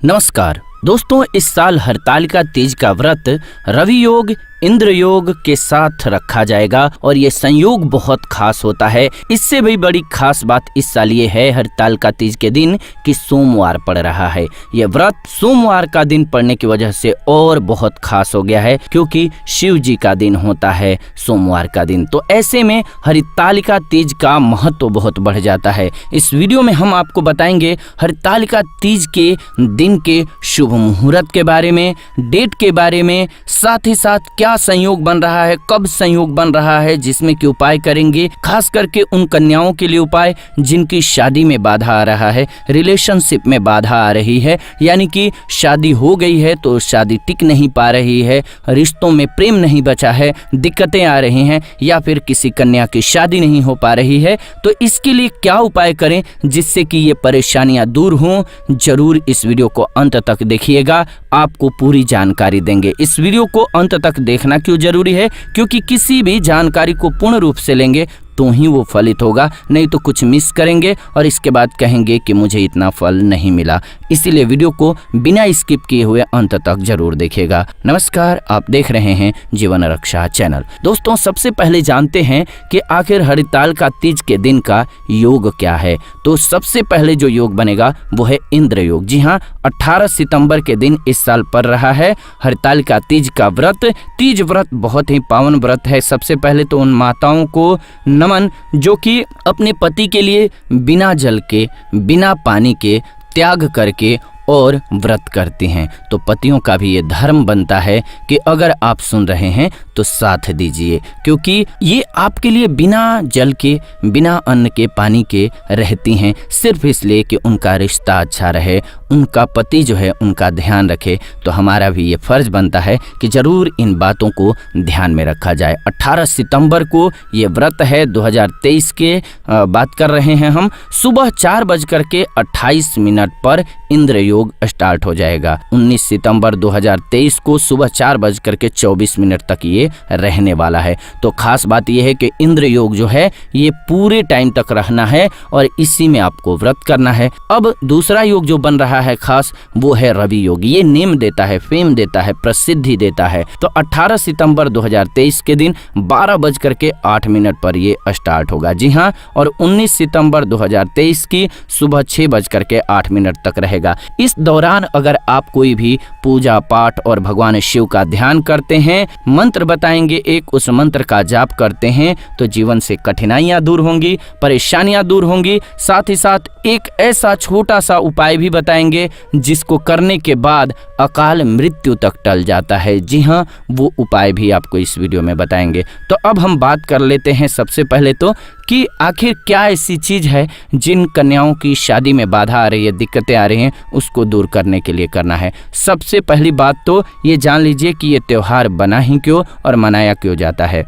नमस्कार दोस्तों, इस साल हरतालिका तीज का व्रत रवि योग इंद्र योग के साथ रखा जाएगा और ये संयोग बहुत खास होता है। इससे भी बड़ी खास बात इस साल ये है हरतालिका तीज के दिन कि सोमवार पड़ रहा है। ये व्रत सोमवार का दिन पड़ने की वजह से और बहुत खास हो गया है, क्योंकि शिव जी का दिन होता है सोमवार का दिन। तो ऐसे में हरतालिका तीज का महत्व बहुत बढ़ जाता है। इस वीडियो में हम आपको बताएंगे हरतालिका तीज के दिन के शुभ मुहूर्त के बारे में, डेट के बारे में, साथ ही साथ क्या संयोग बन रहा है, कब संयोग बन रहा है, जिसमें कि उपाय करेंगे। खास करके उन कन्याओं के लिए उपाय जिनकी शादी में बाधा आ रहा है, रिलेशनशिप में बाधा आ रही है, यानी कि शादी हो गई है तो शादी टिक नहीं पा रही है, रिश्तों में प्रेम नहीं बचा है, दिक्कतें आ रही हैं, या फिर किसी कन्या की शादी नहीं हो पा रही है। तो इसके लिए क्या उपाय करें जिससे कि ये परेशानियां दूर हों। जरूर इस वीडियो को अंत तक देखिएगा, आपको पूरी जानकारी देंगे। इस वीडियो को अंत तक देखना क्यों जरूरी है, क्योंकि किसी भी जानकारी को पूर्ण रूप से लेंगे तो ही वो फलित होगा, नहीं तो कुछ मिस करेंगे और इसके बाद कहेंगे कि मुझे इतना फल नहीं मिला। इसीलिए वीडियो को बिना स्किप किए हुए अंत तक जरूर देखिएगा। नमस्कार, आप देख रहे हैं जीवन रक्षा चैनल। दोस्तों, सबसे पहले जानते हैं कि आखिर हरतालिका तीज के दिन का योग क्या है। तो सबसे पहले जो योग बनेगा वो है इंद्र योग। जी हाँ, 18 सितंबर के दिन इस साल पड़ रहा है हरतालिका तीज का व्रत। तीज व्रत बहुत ही पावन व्रत है। सबसे पहले तो उन माताओं को नमन जो कि अपने पति के लिए बिना जल के, बिना पानी के त्याग करके और व्रत करती हैं। तो पतियों का भी ये धर्म बनता है कि अगर आप सुन रहे हैं तो साथ दीजिए, क्योंकि ये आपके लिए बिना जल के, बिना अन्न के, पानी के रहती हैं, सिर्फ इसलिए कि उनका रिश्ता अच्छा रहे, उनका पति जो है उनका ध्यान रखे। तो हमारा भी ये फर्ज बनता है कि जरूर इन बातों को ध्यान में रखा जाए। 18 सितंबर को ये व्रत है, 2023 के बात कर रहे हैं हम। सुबह 4:28 पर इंद्र योग स्टार्ट हो जाएगा। 19 सितंबर 2023 को सुबह 4:24 तक ये रहने वाला है। तो खास बात ये है कि इंद्र योग जो है ये पूरे टाइम तक रहना है और इसी में आपको व्रत करना है। अब दूसरा योग जो बन रहा है खास, वो है रवि योग। ये नेम देता है, फेम देता है, प्रसिद्धि देता है। तो 18 सितंबर 2023 के दिन 12:08 पर ये स्टार्ट होगा। जी हाँ, और 19 सितंबर 2023 की सुबह 6:08 तक रहेगा। इस दौरान अगर आप कोई भी पूजा पाठ और भगवान शिव का ध्यान करते हैं, मंत्र बताएंगे एक, उस मंत्र का जाप करते हैं, तो जीवन से कठिनाइयां दूर होंगी, परेशानियां दूर होंगी। साथ ही साथ एक ऐसा छोटा सा उपाय भी बताएंगे जिसको करने के बाद अकाल मृत्यु तक टल जाता है। जी हाँ, वो उपाय भी आपको इस वीडियो में बताएंगे। तो अब हम बात कर लेते हैं सबसे पहले तो कि आखिर क्या ऐसी चीज है जिन कन्याओं की शादी में बाधा आ रही है, दिक्कतें आ रही हैं, उसको दूर करने के लिए करना है। सबसे पहली बात तो ये जान लीजिए कि ये त्योहार बना ही क्यों और मनाया क्यों जाता है।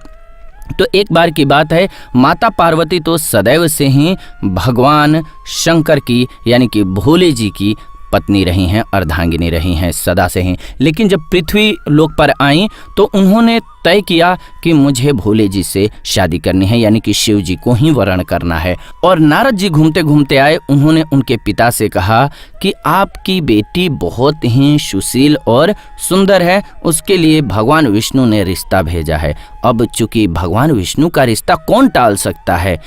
तो एक बार की बात है, माता पार्वती तो सदैव से ही भगवान शंकर की, यानी कि भोले जी की पत्नी रही हैं, अर्धांगिनी रही हैं सदा से ही। लेकिन जब पृथ्वी लोक पर आई तो उन्होंने तय किया कि मुझे भोले जी से शादी करनी है, यानी कि शिव जी को ही वरण करना है। और नारद जी घूमते घूमते आए, उन्होंने उनके पिता से कहा कि आपकी बेटी बहुत ही सुशील और सुंदर है, उसके लिए भगवान विष्णु ने रिश्ता भेजा है। अब चूंकि भगवान विष्णु का रिश्ता कौन टाल सकता है,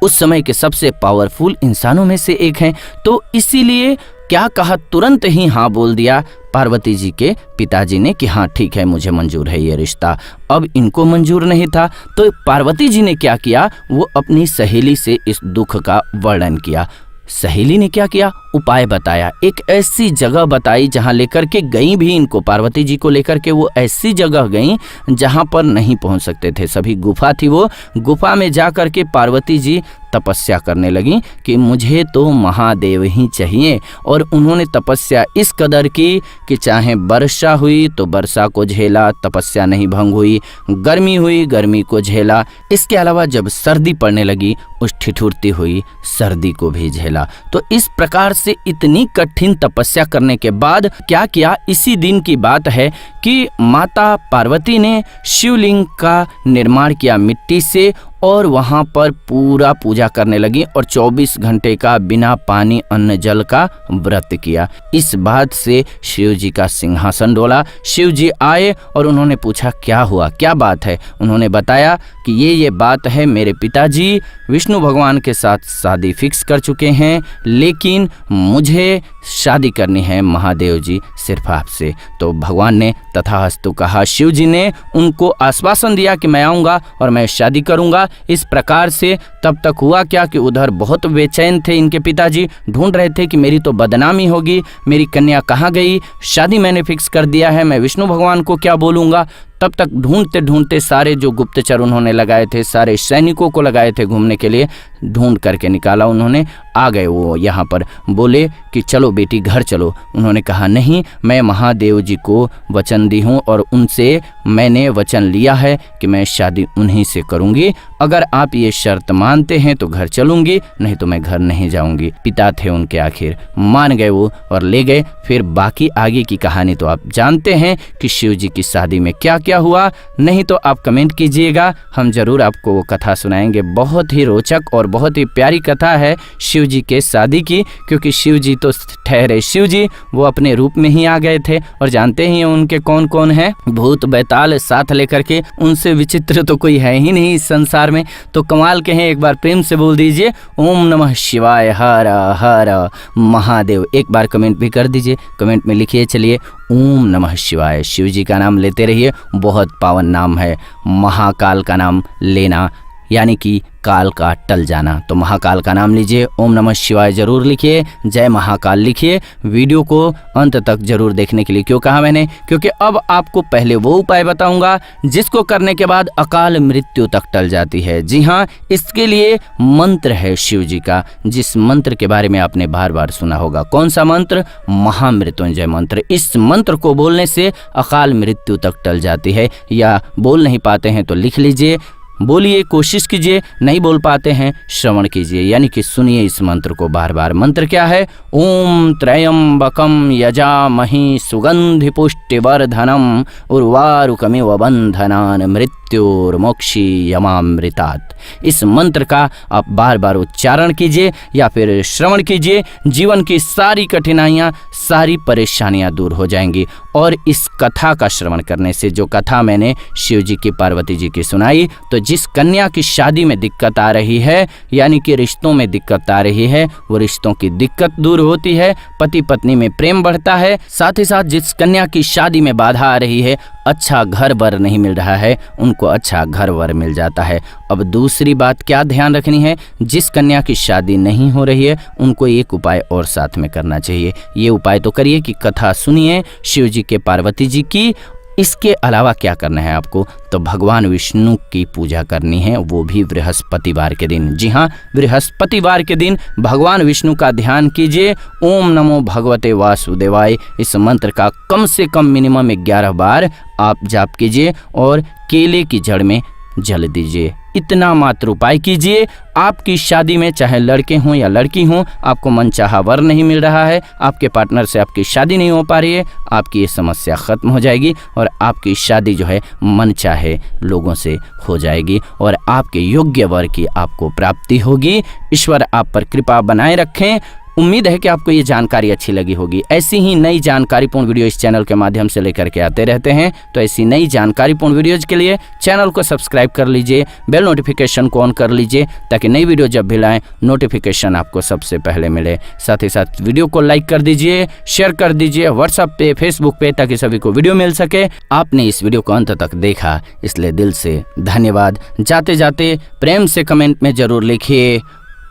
उस समय के सबसे पावरफुल इंसानों में से एक हैं, तो इसीलिए क्या कहा, तुरंत ही हाँ बोल दिया पार्वती जी के पिताजी ने कि हाँ ठीक है, मुझे मंजूर है ये रिश्ता। अब इनको मंजूर नहीं था तो पार्वती जी ने क्या किया, वो अपनी सहेली से इस दुख का वर्णन किया। सहेली ने क्या किया, उपाय बताया, एक ऐसी जगह बताई जहां लेकर के गई भी इनको, पार्वती जी को लेकर के वो ऐसी जगह गई जहां पर नहीं पहुंच सकते थे, सभी गुफा थी। वो गुफा में जा कर के पार्वती जी तपस्या करने लगी कि मुझे तो महादेव ही चाहिए। और उन्होंने तपस्या इस कदर की कि चाहे वर्षा हुई तो वर्षा को झेला, तपस्या नहीं भंग हुई, गर्मी हुई, गर्मी को झेला। इसके अलावा जब सर्दी पड़ने लगी, उस ठिठुरती हुई सर्दी को भी झेला। तो इस प्रकार से इतनी कठिन तपस्या करने के बाद क्या किया, इसी दिन की बात है कि माता पार्वती ने शिवलिंग का निर्माण किया मिट्टी से और वहाँ पर पूरा पूजा करने लगी और 24 घंटे का बिना पानी अन्न जल का व्रत किया। इस बात से शिव जी का सिंहासन डोला। शिव जी आए और उन्होंने पूछा क्या हुआ, क्या बात है। उन्होंने बताया कि ये बात है, मेरे पिताजी विष्णु भगवान के साथ शादी फिक्स कर चुके हैं, लेकिन मुझे शादी करनी है महादेव जी सिर्फ आपसे। तो भगवान ने तथास्तु कहा। शिव जी ने उनको आश्वासन दिया कि मैं आऊँगा और मैं शादी करूँगा। इस प्रकार से तब तक हुआ क्या कि उधर बहुत बेचैन थे इनके पिताजी, ढूंढ रहे थे कि मेरी तो बदनामी होगी, मेरी कन्या कहाँ गई, शादी मैंने फिक्स कर दिया है, मैं विष्णु भगवान को क्या बोलूँगा। तब तक ढूंढते ढूंढते सारे जो गुप्तचर उन्होंने लगाए थे, सारे सैनिकों को लगाए थे घूमने के लिए, ढूंढ करके निकाला उन्होंने। आ गए वो यहाँ पर, बोले कि चलो बेटी घर चलो। उन्होंने कहा नहीं, मैं महादेव जी को वचन दी हूँ और उनसे मैंने वचन लिया है कि मैं शादी उन्हीं से करूँगी। अगर आप ये शर्त मानते हैं तो घर चलूँगी, नहीं तो मैं घर नहीं जाऊँगी। पिता थे उनके, आखिर मान गए वो और ले गए। फिर बाकी आगे की कहानी तो आप जानते हैं कि शिव जी की शादी में क्या क्या हुआ। नहीं तो आप कमेंट कीजिएगा, हम जरूर आपको वो कथा सुनाएंगे। बहुत ही रोचक और बहुत ही प्यारी कथा है शिव जी के शादी की, क्योंकि शिव जी तो ठहरे शिव जी, वो अपने रूप में ही आ गए थे। और जानते ही हैं उनके कौन कौन हैं, भूत बैताल साथ लेकर के, उनसे विचित्र तो कोई है ही नहीं इस संसार में। तो कमाल के हैं, एक बार प्रेम से बोल दीजिए ओम नमः शिवाय, हर हर महादेव। एक बार कमेंट भी कर दीजिए, कमेंट में लिखिए चलिए ओम नमः शिवाय। शिव जी का नाम लेते रहिए, बहुत पावन नाम है। महाकाल का नाम लेना यानी कि काल का टल जाना। तो महाकाल का नाम लीजिए, ओम नमः शिवाय जरूर लिखिए, जय महाकाल लिखिए। वीडियो को अंत तक जरूर देखने के लिए क्यों कहा मैंने, क्योंकि अब आपको पहले वो उपाय बताऊंगा जिसको करने के बाद अकाल मृत्यु तक टल जाती है। जी हाँ, इसके लिए मंत्र है शिव जी का, जिस मंत्र के बारे में आपने बार बार सुना होगा। कौन सा मंत्र? महामृत्युंजय मंत्र। इस मंत्र को बोलने से अकाल मृत्यु तक टल जाती है। या बोल नहीं पाते हैं तो लिख लीजिए, बोलिए, कोशिश कीजिए, नहीं बोल पाते हैं श्रवण कीजिए, यानी कि सुनिए इस मंत्र को बार बार। मंत्र क्या है? ओम त्र्यंबकम यजामहि सुगंधि पुष्टिवर्धनम उर्वारुकमिव बंधनान् मृत्युर्मोक्षी यमामृतात्। इस मंत्र का आप बार बार उच्चारण कीजिए या फिर श्रवण कीजिए। जीवन की सारी कठिनाइयाँ, सारी परेशानियाँ दूर हो जाएंगी। और इस कथा का श्रवण करने से, जो कथा मैंने शिव जी की पार्वती जी की सुनाई, तो जिस कन्या की शादी में दिक्कत आ रही है, यानी कि रिश्तों में दिक्कत आ रही है, वो रिश्तों की दिक्कत दूर होती है, पति पत्नी में प्रेम बढ़ता है। साथ ही साथ जिस कन्या की शादी में बाधा आ रही है, अच्छा घर वर नहीं मिल रहा है, उनको अच्छा घर वर मिल जाता है। अब दूसरी बात क्या ध्यान रखनी है, जिस कन्या की शादी नहीं हो रही है, उनको एक उपाय और साथ में करना चाहिए। ये उपाय तो करिए कि कथा सुनिए शिव जी के, पार्वती जी की। इसके अलावा क्या करना है आपको? तो भगवान विष्णु की पूजा करनी है, वो भी बृहस्पतिवार के दिन। जी हाँ, बृहस्पतिवार के दिन भगवान विष्णु का ध्यान कीजिए। ओम नमो भगवते वासुदेवाय, इस मंत्र का कम से कम मिनिमम 11 बार आप जाप कीजिए और केले की जड़ में जल दीजिए। इतना मात्र उपाय कीजिए। आपकी शादी में चाहे लड़के हों या लड़की हों, आपको मनचाहा वर नहीं मिल रहा है, आपके पार्टनर से आपकी शादी नहीं हो पा रही है, आपकी ये समस्या खत्म हो जाएगी और आपकी शादी जो है मनचाहे लोगों से हो जाएगी और आपके योग्य वर की आपको प्राप्ति होगी। ईश्वर आप पर कृपा बनाए रखें। उम्मीद है कि आपको ये जानकारी अच्छी लगी होगी। ऐसी ही नई जानकारीपूर्ण वीडियो इस चैनल के माध्यम से लेकर के आते रहते हैं। तो ऐसी नई जानकारीपूर्ण वीडियोज के लिए चैनल को सब्सक्राइब कर लीजिए, बेल नोटिफिकेशन को ऑन कर लीजिए, ताकि नई वीडियो जब भी लाएं नोटिफिकेशन आपको सबसे पहले मिले। साथ ही साथ वीडियो को लाइक कर दीजिए, शेयर कर दीजिए व्हाट्सएप पे, फेसबुक पे, ताकि सभी को वीडियो मिल सके। आपने इस वीडियो को अंत तक देखा, इसलिए दिल से धन्यवाद। जाते जाते प्रेम से कमेंट में जरूर लिखिए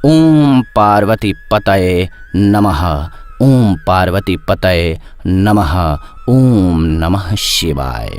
ओम पार्वती पतये नमः, ओम पार्वती पतये नमः, ओम नमः शिवाय।